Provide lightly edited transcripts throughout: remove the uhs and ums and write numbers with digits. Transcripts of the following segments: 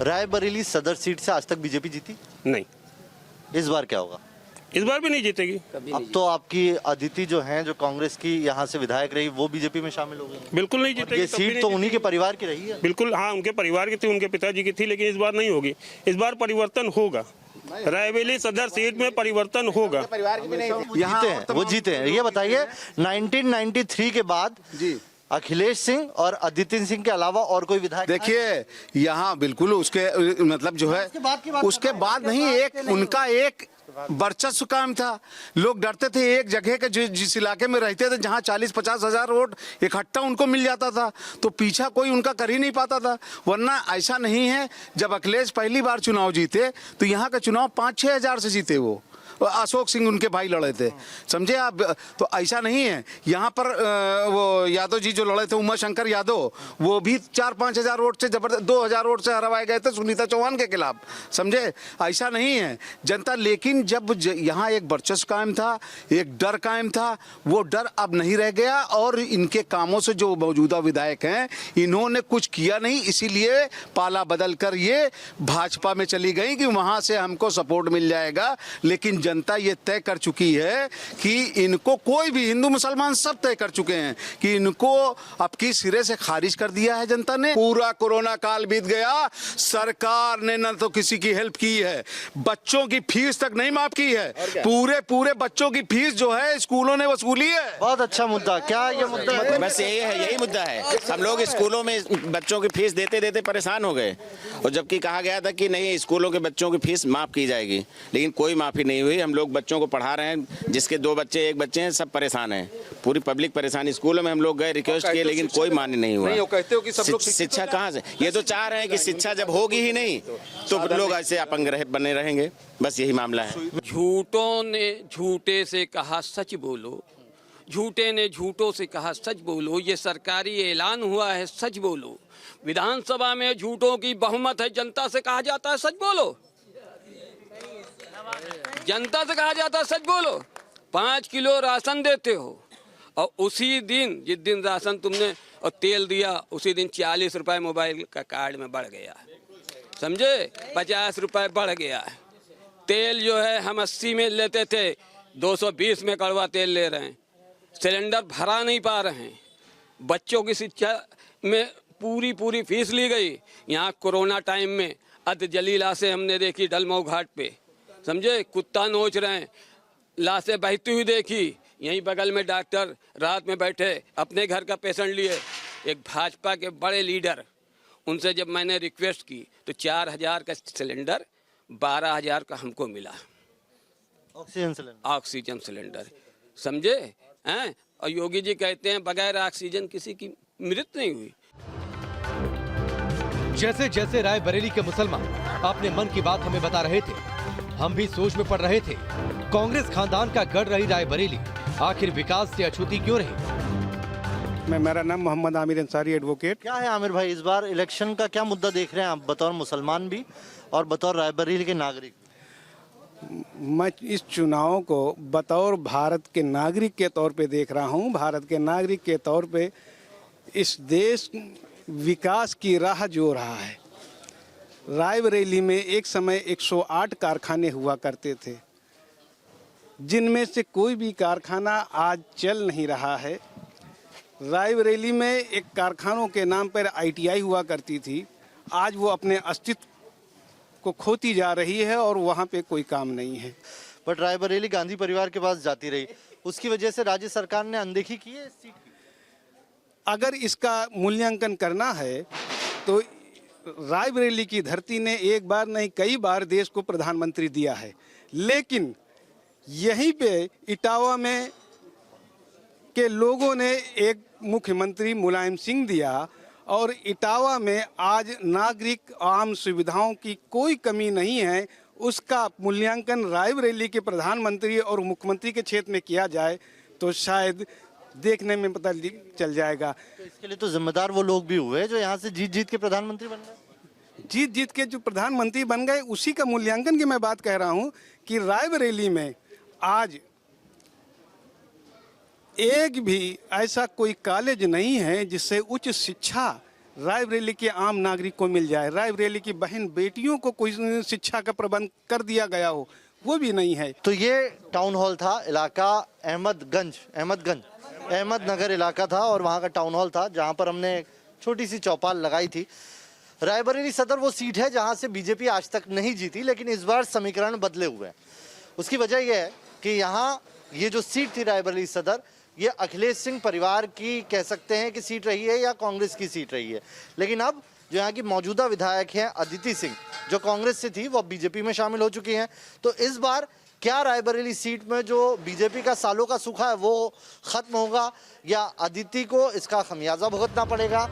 रायबरेली सदर सीट से आज तक बीजेपी जीती नहीं, इस बार क्या होगा? इस बार भी नहीं जीतेगी। अब तो आपकी अदिति जो हैं जो कांग्रेस की यहाँ से विधायक रही वो बीजेपी में शामिल हो गई। बिल्कुल नहीं और जीतेगी। ये सीट तो उन्हीं के परिवार की रही है। बिल्कुल, हाँ, उनके परिवार की थी, उनके पिताजी की थी, लेकिन इस बार नहीं होगी। इस बार परिवर्तन होगा, रायबरेली सदर सीट में परिवर्तन होगा। वो जीते हैं। ये बताइए 1993 के बाद जी अखिलेश सिंह और अदिति सिंह के अलावा और कोई विधायक? देखिए यहाँ बिल्कुल उसके मतलब जो है उसके बाद नहीं, एक उनका एक वर्चस्व काम था। लोग डरते थे एक जगह के जिस इलाके में रहते थे जहाँ 40-50 हजार वोट इकट्ठा उनको मिल जाता था तो पीछा कोई उनका कर ही नहीं पाता था। वरना ऐसा नहीं है, जब अखिलेश पहली बार चुनाव जीते तो यहाँ का चुनाव 5-6 हजार से जीते। वो अशोक सिंह उनके भाई लड़े थे, समझे आप। तो ऐसा नहीं है, यहाँ पर वो यादव जी जो लड़े थे, उमा शंकर यादव, वो भी 4-5 हजार वोट से जबरदस्त 2,000 वोट से हरवाए गए थे सुनीता चौहान के खिलाफ, समझे। ऐसा नहीं है जनता, लेकिन जब यहाँ एक वर्चस्व कायम था, एक डर कायम था, वो डर अब नहीं रह गया। और इनके कामों से जो मौजूदा विधायक हैं इन्होंने कुछ किया नहीं, इसीलिए पाला बदल कर ये भाजपा में चली गई कि वहाँ से हमको सपोर्ट मिल जाएगा। लेकिन जनता ये तय कर चुकी है कि इनको, कोई भी हिंदू मुसलमान सब तय कर चुके हैं कि इनको अब की सिरे से खारिज कर दिया है जनता ने। पूरा कोरोना काल बीत गया, सरकार ने न तो किसी की हेल्प की है, बच्चों की फीस तक नहीं माफ की है। पूरे बच्चों की फीस जो है स्कूलों ने वसूली है। बहुत अच्छा मुद्दा। क्या ये मुद्दा है? बस यही है, यही मुद्दा है। हम लोग स्कूलों में बच्चों की फीस देते देते परेशान हो गए, और जबकि कहा गया था कि नहीं स्कूलों के बच्चों की फीस माफ की जाएगी, लेकिन कोई माफी नहीं हुई। हम लोग बच्चों को पढ़ा रहे हैं, जिसके 2 बच्चे 1 बच्चे हैं, सब परेशान हैं, पूरी पब्लिक परेशान। स्कूलों में हम लोग गए, रिक्वेस्ट किए, लेकिन कोई मान्य नहीं हुआ। कहते हो कि सब लोग शिक्षा कहाँ से? ये तो चाह रहे हैं कि शिक्षा जब होगी ही नहीं तो लोग ऐसे अपंग बने रहेंगे, बस यही मामला है। झूठों ने झूठे से कहा सच बोलो, झूठे ने झूठों से कहा सच बोलो, ये सरकारी ऐलान हुआ है सच बोलो। विधानसभा में झूठों की बहुमत है, जनता से कहा जाता है सच बोलो, जनता से कहा जाता है सच बोलो। 5 किलो राशन देते हो और उसी दिन जिस दिन राशन तुमने और तेल दिया उसी दिन 40 रुपए मोबाइल का कार्ड में बढ़ गया, समझे। 50 रुपए बढ़ गया। तेल जो है हम 80 में लेते थे, 220 में कड़वा तेल ले रहे हैं। सिलेंडर भरा नहीं पा रहे हैं। बच्चों की शिक्षा में पूरी फीस ली गई। यहाँ कोरोना टाइम में अध जली लाशें हमने देखी डलमऊ घाट पे, समझे। कुत्ता नोच रहे हैं, लाशें बहती हुई देखी। यहीं बगल में डॉक्टर रात में बैठे अपने घर का पेशेंट लिए, एक भाजपा के बड़े लीडर, उनसे जब मैंने रिक्वेस्ट की तो 4,000 का सिलेंडर 12,000 का हमको मिला, ऑक्सीजन सिलेंडर, समझे हैं। और योगी जी कहते हैं बगैर ऑक्सीजन किसी की मृत्यु नहीं हुई। जैसे जैसे रायबरेली के मुसलमान अपने मन की बात हमें बता रहे थे, हम भी सोच में पड़ रहे थे, कांग्रेस खानदान का गढ़ रही रायबरेली आखिर विकास से अछूती क्यों रही? मेरा नाम मोहम्मद आमिर अंसारी, एडवोकेट। क्या है आमिर भाई, इस बार इलेक्शन का क्या मुद्दा देख रहे हैं आप बतौर मुसलमान भी और बतौर रायबरेली के नागरिक? मैं इस चुनाव को बतौर भारत के नागरिक के तौर पे देख रहा हूँ। भारत के नागरिक के तौर पे इस देश विकास की राह जो रहा है। रायबरेली में एक समय 108 कारखाने हुआ करते थे, जिनमें से कोई भी कारखाना आज चल नहीं रहा है। रायबरेली में एक कारखानों के नाम पर ITI हुआ करती थी, आज वो अपने अस्तित्व को खोती जा रही है और वहाँ पे कोई काम नहीं है। बट रायबरेली गांधी परिवार के पास जाती रही, उसकी वजह से राज्य सरकार ने अनदेखी की है इस सीट की। अगर इसका मूल्यांकन करना है तो रायबरेली की धरती ने एक बार नहीं कई बार देश को प्रधानमंत्री दिया है, लेकिन यहीं पे इटावा में के लोगों ने एक मुख्यमंत्री मुलायम सिंह दिया और इटावा में आज नागरिक आम सुविधाओं की कोई कमी नहीं है। उसका मूल्यांकन रायबरेली के प्रधानमंत्री और मुख्यमंत्री के क्षेत्र में किया जाए तो शायद देखने में पता चल जाएगा। तो इसके लिए तो जिम्मेदार वो लोग भी हुए जो यहाँ से जीत के प्रधानमंत्री बन गए। जीत के जो प्रधानमंत्री बन गए उसी का मूल्यांकन की मैं बात कह रहा हूँ कि रायबरेली में आज एक भी ऐसा कोई कॉलेज नहीं है जिससे उच्च शिक्षा रायबरेली के आम नागरिक को मिल जाए, रायबरेली की बहन बेटियों को कोई शिक्षा का प्रबंध कर दिया गया हो, वो भी नहीं है। तो ये टाउन हॉल था, इलाका अहमदनगर इलाका था और वहाँ का टाउन हॉल था जहाँ पर हमने एक छोटी सी चौपाल लगाई थी। रायबरेली सदर वो सीट है जहाँ से बीजेपी आज तक नहीं जीती, लेकिन इस बार समीकरण बदले हुए हैं। उसकी वजह यह है कि यहाँ ये जो सीट थी रायबरेली सदर, ये अखिलेश सिंह परिवार की कह सकते हैं कि सीट रही है या कांग्रेस की सीट रही है। लेकिन अब जो यहाँ की मौजूदा विधायक हैं अदिति सिंह, जो कांग्रेस से थी, वो अब बीजेपी में शामिल हो चुकी हैं। तो इस बार क्या रायबरेली सीट में जो बीजेपी का सालों का सूखा है वो खत्म होगा या अदिति को इसका खमियाजा भुगतना पड़ेगा?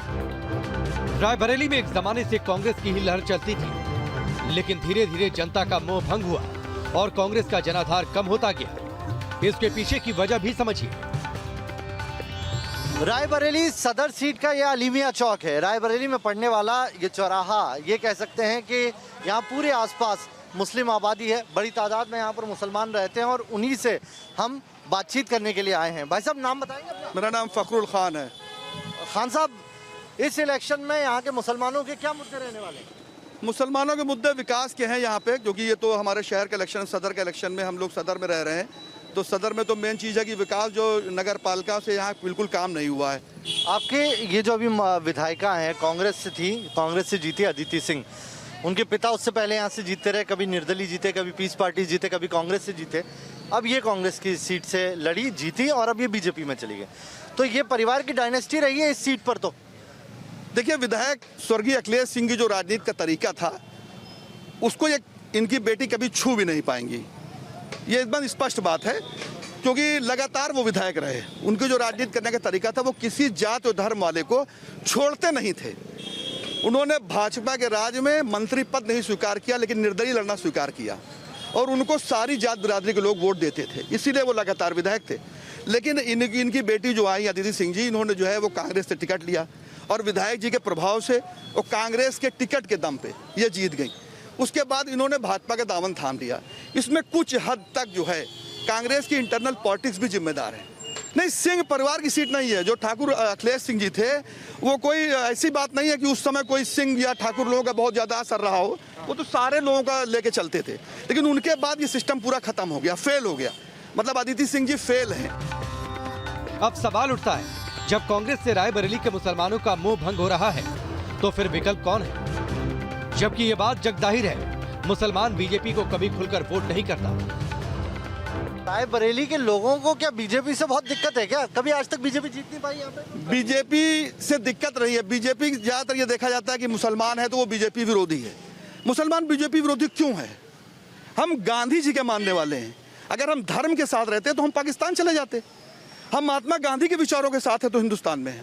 रायबरेली में एक जमाने से कांग्रेस की ही लहर चलती थी, लेकिन धीरे धीरे जनता का मोह भंग हुआ और कांग्रेस का जनाधार कम होता गया। इसके पीछे की वजह भी समझिए। रायबरेली सदर सीट का यह अलीमिया चौक है। रायबरेली में पड़ने वाला ये चौराहा, ये कह सकते हैं कि यहाँ पूरे आसपास मुस्लिम आबादी है, बड़ी तादाद में यहाँ पर मुसलमान रहते हैं और उन्हीं से हम बातचीत करने के लिए आए हैं। भाई साहब, नाम बताएंगे अपना? मेरा नाम फखरुल खान है। खान साहब, इस इलेक्शन में यहाँ के मुसलमानों के क्या मुद्दे रहने वाले हैं? मुसलमानों के मुद्दे विकास के हैं यहाँ पे, क्योंकि ये तो हमारे शहर का इलेक्शन, सदर का इलेक्शन में हम लोग सदर में रह रहे हैं, तो सदर में तो मेन चीज़ है कि विकास जो नगर पालिका से यहाँ बिल्कुल काम नहीं हुआ है। आपके ये जो अभी विधायिका हैं, कांग्रेस से थी, कांग्रेस से जीती अदिति सिंह, उनके पिता उससे पहले यहाँ से जीतते रहे, कभी निर्दलीय जीते, कभी पीस पार्टी जीते, कभी कांग्रेस से जीते। अब ये कांग्रेस की सीट से लड़ी, जीती और अब ये बीजेपी में चली गई। तो ये परिवार की डायनेस्टी रही है इस सीट पर। तो देखिए, विधायक स्वर्गीय अखिलेश सिंह की जो राजनीति का तरीका था, उसको ये इनकी बेटी कभी छू भी नहीं पाएंगी, ये एकदम स्पष्ट बात है, क्योंकि लगातार वो विधायक रहे। उनकी जो राजनीति करने का तरीका था, वो किसी जात और धर्म वाले को छोड़ते नहीं थे। उन्होंने भाजपा के राज में मंत्री पद नहीं स्वीकार किया, लेकिन निर्दलीय लड़ना स्वीकार किया और उनको सारी जात बिरादरी के लोग वोट देते थे, इसीलिए वो लगातार विधायक थे। लेकिन इनकी बेटी जो आई अदिति सिंह जी, इन्होंने जो है वो कांग्रेस से टिकट लिया और विधायक जी के प्रभाव से वो कांग्रेस के टिकट के दम पे ये जीत गई। उसके बाद इन्होंने भाजपा का दामन थाम लिया। इसमें कुछ हद तक जो है कांग्रेस की इंटरनल पॉलिटिक्स भी जिम्मेदार है। नहीं, सिंह परिवार की सीट नहीं है। जो ठाकुर अखिलेश सिंह जी थे, वो कोई ऐसी बात नहीं है कि उस समय कोई सिंह या ठाकुर लोगों का बहुत ज़्यादा असर रहा हो, वो तो सारे लोगों का लेके चलते थे। लेकिन उनके बाद ये सिस्टम पूरा खत्म हो गया, फेल हो गया, मतलब अदिति सिंह जी फेल हैं। अब सवाल उठता है, जब कांग्रेस से रायबरेली के मुसलमानों का मोह भंग हो रहा है तो फिर विकल्प कौन है? जबकि ये बात जगजाहिर है, मुसलमान बीजेपी को कभी खुलकर वोट नहीं करता। रायबरेली के लोगों को क्या बीजेपी से बहुत दिक्कत है क्या? कभी आज तक बीजेपी जीत नहीं पाई यहाँ पे? बीजेपी से दिक्कत रही है। बीजेपी ज़्यादातर ये देखा जाता है कि मुसलमान है तो वो बीजेपी विरोधी है। मुसलमान बीजेपी विरोधी क्यों है? हम गांधी जी के मानने वाले हैं। अगर हम धर्म के साथ रहते तो हम पाकिस्तान चले जाते। हम महात्मा गांधी के विचारों के साथ है तो हिंदुस्तान में है।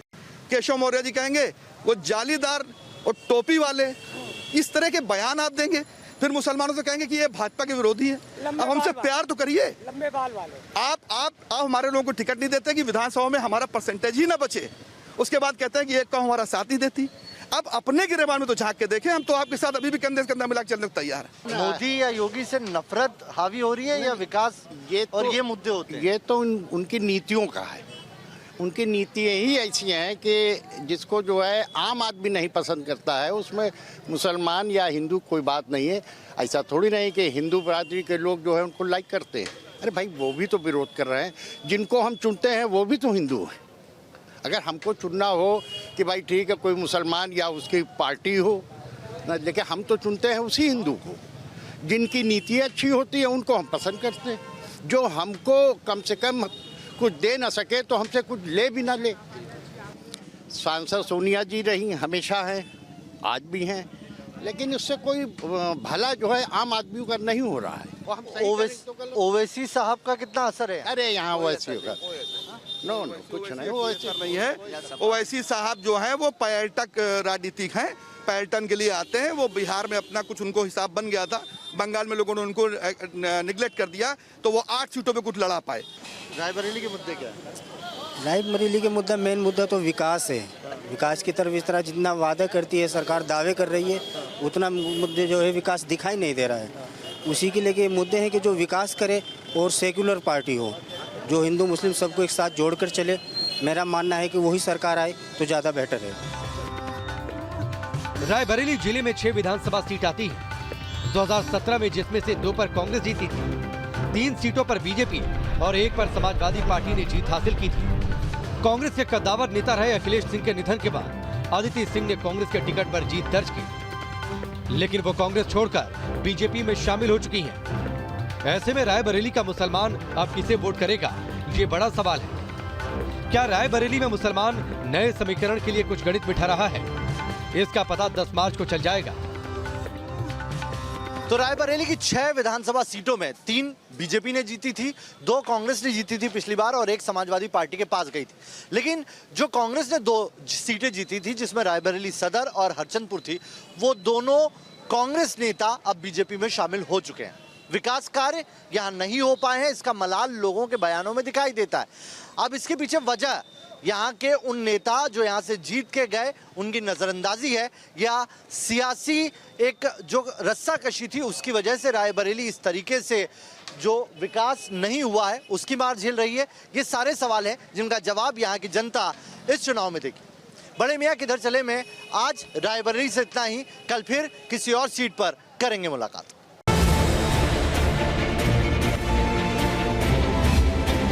केशव मौर्य जी कहेंगे वो जालीदार और टोपी वाले, इस तरह के बयान आप देंगे, फिर मुसलमानों से कहेंगे कि ये भाजपा के विरोधी है। अब हमसे प्यार तो करिए। लंबे बाल वाले आप हमारे लोगों को टिकट नहीं देते कि विधानसभा में हमारा परसेंटेज ही ना बचे। उसके बाद कहते हैं कि एक का हमारा साथ नहीं देती। अब अपने गिरेबान में तो झांक के देखें, हम तो आपके साथ अभी भी कंधे से कंधा मिला के चलने को तैयार है। मोदी या योगी से नफरत हावी हो रही है या विकास और ये मुद्दे होते हैं? ये तो उनकी नीतियों का है। उनकी नीतियाँ ही ऐसी हैं कि जिसको जो है आम आदमी नहीं पसंद करता है, उसमें मुसलमान या हिंदू कोई बात नहीं है। ऐसा थोड़ी नहीं कि हिंदू बरादरी के लोग जो है उनको लाइक करते हैं। अरे भाई, वो भी तो विरोध कर रहे हैं। जिनको हम चुनते हैं वो भी तो हिंदू हैं। अगर हमको चुनना हो कि भाई ठीक है कोई मुसलमान या उसकी पार्टी हो, लेकिन हम तो चुनते हैं उसी हिंदू को। जिनकी नीति अच्छी होती है उनको हम पसंद करते हैं। जो हमको कम से कम कुछ दे ना सके तो हमसे कुछ ले भी ना ले। सांसद सोनिया जी रही, हमेशा हैं, आज भी हैं, लेकिन उससे कोई भला जो है आम आदमी का नहीं हो रहा है। ओवैसी साहब का कितना असर है? अरे यहाँ ओवैसी होगा, नो कुछ नहीं, ओवैसी नहीं है। ओवैसी साहब जो हैं वो पर्यटक राजनीतिक हैं, पर्यटन के लिए आते हैं। वो बिहार में अपना कुछ उनको हिसाब बन गया था, बंगाल में लोगों ने उनको निगलेक्ट कर दिया, तो वो 8 सीटों पे कुछ लड़ा पाए। रायबरेली के मुद्दे क्या है? रायबरेली के मुद्दा, मेन मुद्दा तो विकास है। विकास की तरफ इस तरह जितना वादा करती है सरकार, दावे कर रही है, उतना मुद्दे जो है विकास दिखाई नहीं दे रहा है। उसी के लिए मुद्दे हैं कि जो विकास करे और सेक्युलर पार्टी हो, जो हिंदू मुस्लिम सबको एक साथ जोड़कर चले। मेरा मानना है कि वही सरकार आए तो ज़्यादा बेटर है। रायबरेली जिले में 6 विधानसभा सीट आती है। 2017 में जिसमें से 2 पर कांग्रेस जीती थी, 3 सीटों पर बीजेपी और 1 पर समाजवादी पार्टी ने जीत हासिल की थी। कांग्रेस के कद्दावर नेता रहे अखिलेश सिंह के निधन के बाद अदिति सिंह ने कांग्रेस के टिकट पर जीत दर्ज की, लेकिन वो कांग्रेस छोड़कर बीजेपी में शामिल हो चुकी हैं। ऐसे में रायबरेली का मुसलमान अब किसे वोट करेगा, ये बड़ा सवाल है। क्या रायबरेली में मुसलमान नए समीकरण के लिए कुछ गणित बिठा रहा है? इसका पता 10 मार्च को चल जाएगा। तो रायबरेली की 6 विधानसभा सीटों में 3 बीजेपी ने जीती थी, 2 कांग्रेस ने जीती थी पिछली बार और 1 समाजवादी पार्टी के पास गई थी। लेकिन जो कांग्रेस ने 2 सीटें जीती थी, जिसमें रायबरेली सदर और हरचंदपुर थी, वो दोनों कांग्रेस नेता अब बीजेपी में शामिल हो चुके हैं। विकास कार्य यहाँ नहीं हो पाए हैं, इसका मलाल लोगों के बयानों में दिखाई देता है। अब इसके पीछे वजह यहाँ के उन नेता जो यहाँ से जीत के गए उनकी नजरअंदाजी है, या सियासी एक जो रस्साकशी थी उसकी वजह से रायबरेली इस तरीके से जो विकास नहीं हुआ है उसकी मार झेल रही है। ये सारे सवाल हैं जिनका जवाब यहाँ की जनता इस चुनाव में देगी। बड़े मियाँ किधर चले में आज रायबरेली से इतना ही। कल फिर किसी और सीट पर करेंगे मुलाकात।